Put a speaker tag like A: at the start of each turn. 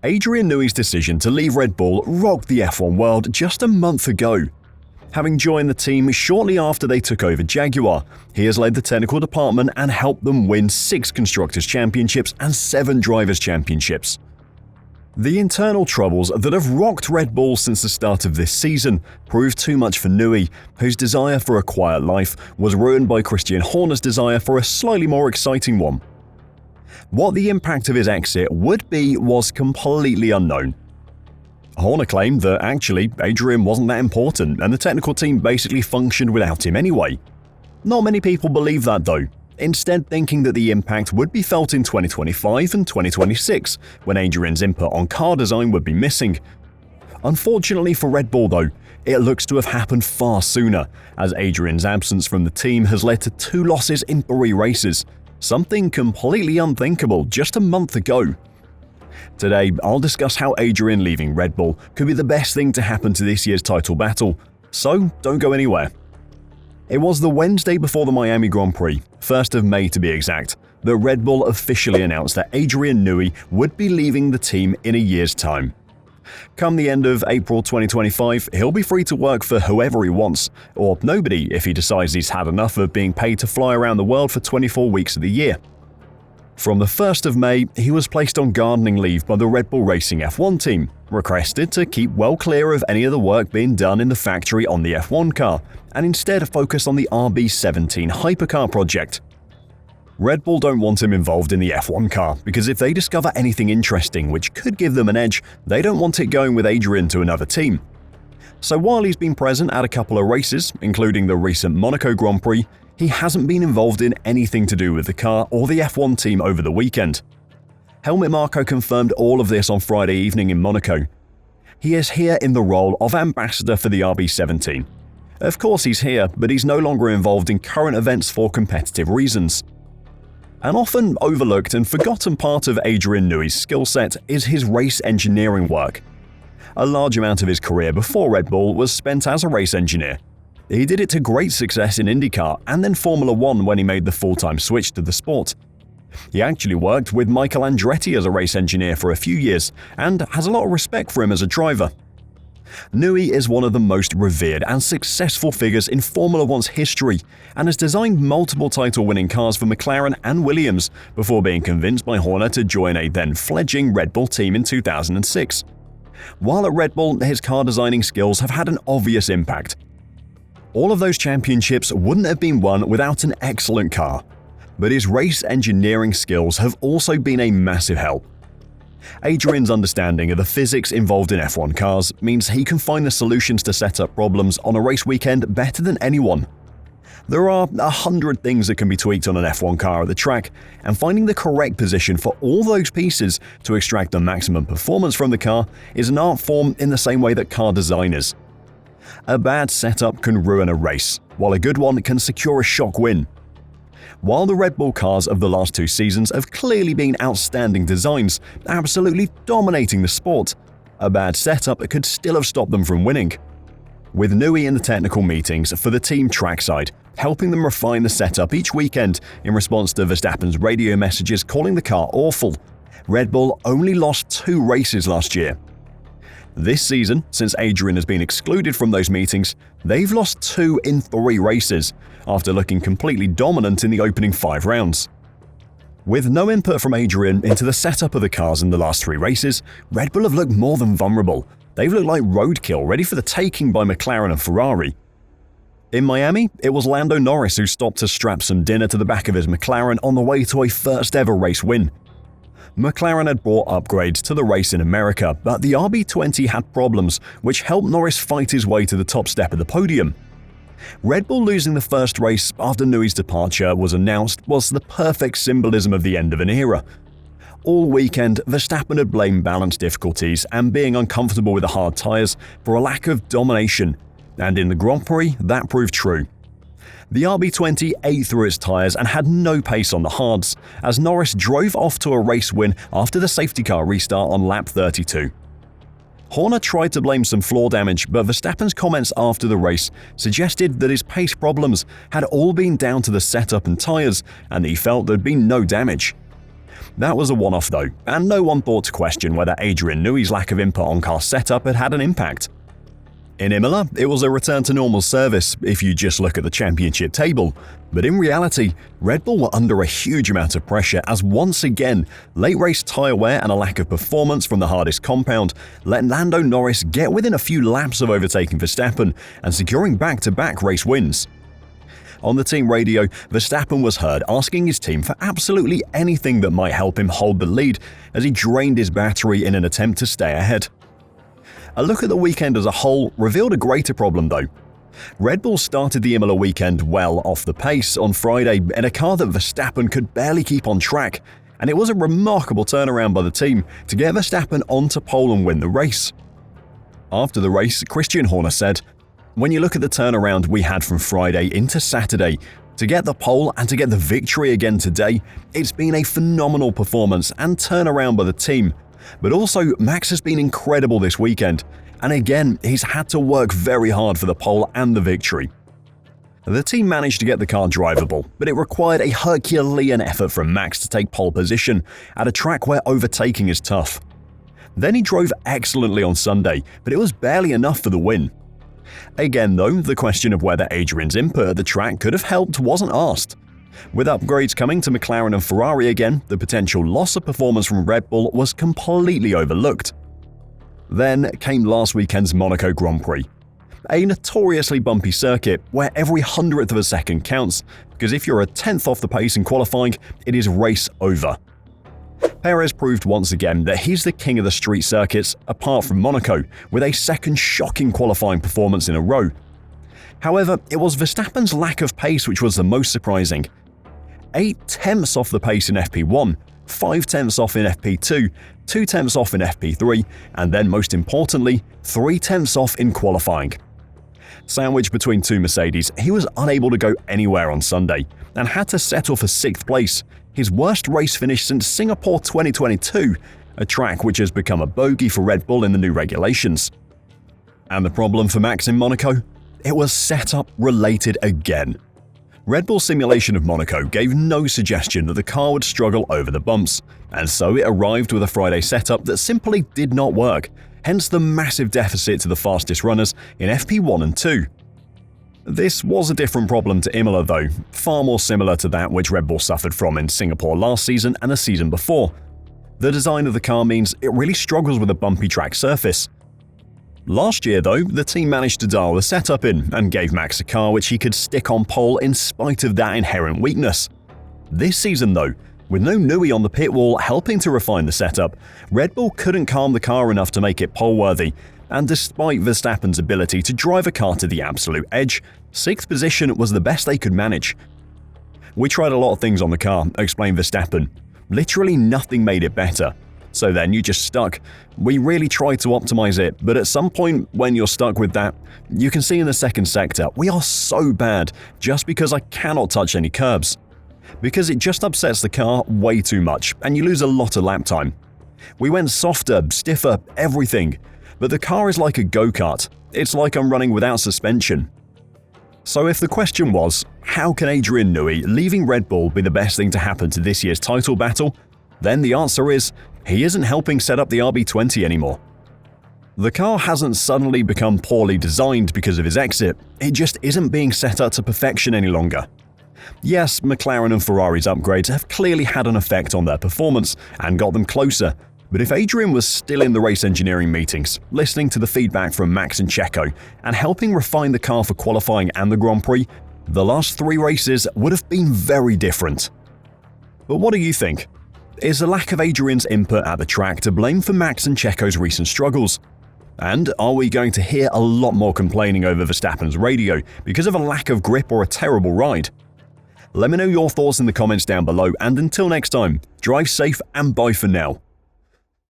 A: Adrian Newey's decision to leave Red Bull rocked the F1 world just a month ago. Having joined the team shortly after they took over Jaguar, he has led the technical department and helped them win 6 Constructors' Championships and 7 Drivers' Championships. The internal troubles that have rocked Red Bull since the start of this season proved too much for Newey, whose desire for a quiet life was ruined by Christian Horner's desire for a slightly more exciting one. What the impact of his exit would be was completely unknown. Horner claimed that actually Adrian wasn't that important and the technical team basically functioned without him anyway. Not many people believe that though, instead thinking that the impact would be felt in 2025 and 2026 when Adrian's input on car design would be missing. Unfortunately for Red Bull though, it looks to have happened far sooner, as Adrian's absence from the team has led to 2 losses in 3 races, something completely unthinkable just a month ago. Today, I'll discuss how Adrian leaving Red Bull could be the best thing to happen to this year's title battle, so don't go anywhere. It was the Wednesday before the Miami Grand Prix, 1st of May to be exact, that Red Bull officially announced that Adrian Newey would be leaving the team in a year's time. Come the end of April 2025, he'll be free to work for whoever he wants, or nobody if he decides he's had enough of being paid to fly around the world for 24 weeks of the year. From the 1st of May, he was placed on gardening leave by the Red Bull Racing F1 team, requested to keep well clear of any of the work being done in the factory on the F1 car, and instead focus on the RB17 hypercar project. Red Bull don't want him involved in the F1 car because if they discover anything interesting which could give them an edge, they don't want it going with Adrian to another team. So while he's been present at a couple of races, including the recent Monaco Grand Prix, he hasn't been involved in anything to do with the car or the F1 team over the weekend. Helmut Marko confirmed all of this on Friday evening in Monaco. He is here in the role of ambassador for the RB17. Of course he's here, but he's no longer involved in current events for competitive reasons. An often overlooked and forgotten part of Adrian Newey's skill set is his race engineering work. A large amount of his career before Red Bull was spent as a race engineer. He did it to great success in IndyCar and then Formula 1 when he made the full-time switch to the sport. He actually worked with Michael Andretti as a race engineer for a few years and has a lot of respect for him as a driver. Newey is one of the most revered and successful figures in Formula 1's history and has designed multiple title-winning cars for McLaren and Williams before being convinced by Horner to join a then-fledgling Red Bull team in 2006. While at Red Bull, his car designing skills have had an obvious impact. All of those championships wouldn't have been won without an excellent car, but his race engineering skills have also been a massive help. Adrian's understanding of the physics involved in F1 cars means he can find the solutions to set up problems on a race weekend better than anyone. There are 100 things that can be tweaked on an F1 car at the track, and finding the correct position for all those pieces to extract the maximum performance from the car is an art form in the same way that car design is. A bad setup can ruin a race, while a good one can secure a shock win. While the Red Bull cars of the last 2 seasons have clearly been outstanding designs, absolutely dominating the sport, a bad setup could still have stopped them from winning. With Newey in the technical meetings for the team trackside, helping them refine the setup each weekend in response to Verstappen's radio messages calling the car awful, Red Bull only lost 2 races last year. This season, since Adrian has been excluded from those meetings, they've lost 2 in 3 races, after looking completely dominant in the opening 5 rounds. With no input from Adrian into the setup of the cars in the last 3 races, Red Bull have looked more than vulnerable. They've looked like roadkill ready for the taking by McLaren and Ferrari. In Miami, it was Lando Norris who stopped to strap some dinner to the back of his McLaren on the way to a first ever race win. McLaren had brought upgrades to the race in America, but the RB20 had problems, which helped Norris fight his way to the top step of the podium. Red Bull losing the first race after Newey's departure was announced was the perfect symbolism of the end of an era. All weekend, Verstappen had blamed balance difficulties and being uncomfortable with the hard tyres for a lack of domination, and in the Grand Prix, that proved true. The RB20 ate through its tyres and had no pace on the hards, as Norris drove off to a race win after the safety car restart on lap 32. Horner tried to blame some floor damage, but Verstappen's comments after the race suggested that his pace problems had all been down to the setup and tyres, and that he felt there'd been no damage. That was a one-off though, and no one thought to question whether Adrian Newey's lack of input on car setup had an impact. In Imola, it was a return to normal service if you just look at the championship table, but in reality, Red Bull were under a huge amount of pressure as once again, late race tyre wear and a lack of performance from the hardest compound let Lando Norris get within a few laps of overtaking Verstappen and securing back-to-back race wins. On the team radio, Verstappen was heard asking his team for absolutely anything that might help him hold the lead as he drained his battery in an attempt to stay ahead. A look at the weekend as a whole revealed a greater problem though. Red Bull started the Imola weekend well off the pace on Friday in a car that Verstappen could barely keep on track, and it was a remarkable turnaround by the team to get Verstappen onto pole and win the race. After the race, Christian Horner said, "When you look at the turnaround we had from Friday into Saturday, to get the pole and to get the victory again today, it's been a phenomenal performance and turnaround by the team. But also, Max has been incredible this weekend, and again, he's had to work very hard for the pole and the victory." The team managed to get the car drivable, but it required a Herculean effort from Max to take pole position at a track where overtaking is tough. Then he drove excellently on Sunday, but it was barely enough for the win. Again though, the question of whether Adrian's input at the track could have helped wasn't asked. With upgrades coming to McLaren and Ferrari again, the potential loss of performance from Red Bull was completely overlooked. Then came last weekend's Monaco Grand Prix. A notoriously bumpy circuit where every hundredth of a second counts, because if you're a tenth off the pace in qualifying, it is race over. Perez proved once again that he's the king of the street circuits apart from Monaco, with a second shocking qualifying performance in a row. However, it was Verstappen's lack of pace which was the most surprising. 8 tenths off the pace in FP1, 5 tenths off in FP2, 2 tenths off in FP3, and then most importantly, 3 tenths off in qualifying. Sandwiched between two Mercedes, he was unable to go anywhere on Sunday and had to settle for 6th place, his worst race finish since Singapore 2022, a track which has become a bogey for Red Bull in the new regulations. And the problem for Max in Monaco? It was setup related again. Red Bull's simulation of Monaco gave no suggestion that the car would struggle over the bumps, and so it arrived with a Friday setup that simply did not work, hence the massive deficit to the fastest runners in FP1 and 2. This was a different problem to Imola though, far more similar to that which Red Bull suffered from in Singapore last season and the season before. The design of the car means it really struggles with a bumpy track surface. Last year though, the team managed to dial the setup in and gave Max a car which he could stick on pole in spite of that inherent weakness. This season though, with no Newey on the pit wall helping to refine the setup, Red Bull couldn't calm the car enough to make it pole-worthy, and despite Verstappen's ability to drive a car to the absolute edge, 6th position was the best they could manage. "We tried a lot of things on the car," explained Verstappen. "Literally nothing made it better. So then you just stuck. We really tried to optimize it, but at some point when you're stuck with that, you can see in the second sector, we are so bad just because I cannot touch any curbs. Because it just upsets the car way too much and you lose a lot of lap time. We went softer, stiffer, everything. But the car is like a go-kart. It's like I'm running without suspension." So if the question was, how can Adrian Newey leaving Red Bull be the best thing to happen to this year's title battle? Then the answer is, he isn't helping set up the RB20 anymore. The car hasn't suddenly become poorly designed because of his exit, it just isn't being set up to perfection any longer. Yes, McLaren and Ferrari's upgrades have clearly had an effect on their performance and got them closer, but if Adrian was still in the race engineering meetings, listening to the feedback from Max and Checo and helping refine the car for qualifying and the Grand Prix, the last 3 races would have been very different. But what do you think? Is the lack of Adrian's input at the track to blame for Max and Checo's recent struggles? And are we going to hear a lot more complaining over Verstappen's radio because of a lack of grip or a terrible ride? Let me know your thoughts in the comments down below, and until next time, drive safe and bye for now.